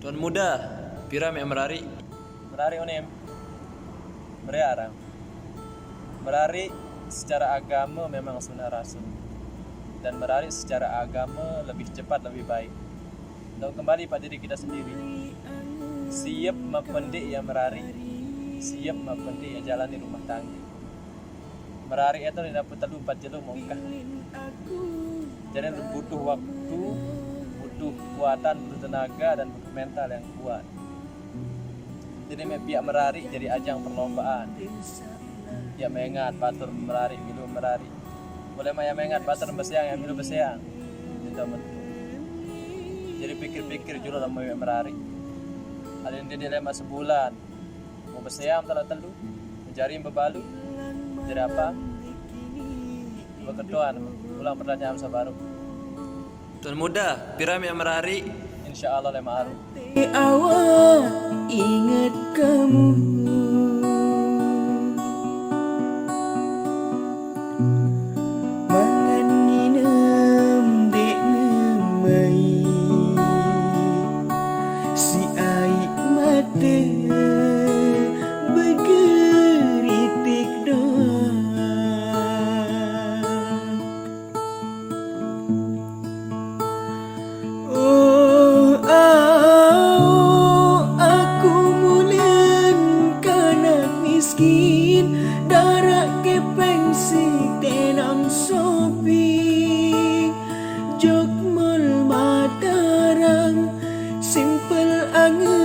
Tuan muda, piram yang merari. Merari onem. Meriarang. Merari secara agama memang sunnah Rasul. Dan merari secara agama lebih cepat, lebih baik. Dan kembali pada diri kita sendiri. Siap mempendik yang merari. Siap mempendik yang jalan di rumah tangga. Merari itu tidak perlu 4 jelo mongkah. Jadi butuh waktu, butuh kekuatan, butuh tenaga, dan butuh mental yang kuat. Jadi pihak merari jadi ajang perlombaan. Ya mengat batur merari, milu merari. Boleh maya mengat batur besiang, yang milu besiang. Tidak betul. Jadi pikir-pikir juga sama merari. Ada yang dia lama sebulan. Mau besiang telu, mencari bebalu. Jadi apa? Beketuan, ulang pertanyaan baru. Tuan muda, piram yang merari. Insya Allah lema harum. Awak ingat kamu, mangan nginem dek nemai, si aik mata bergeritik doa. Miskin darak kepeng si tenang sopi jok mul Mataram simple angen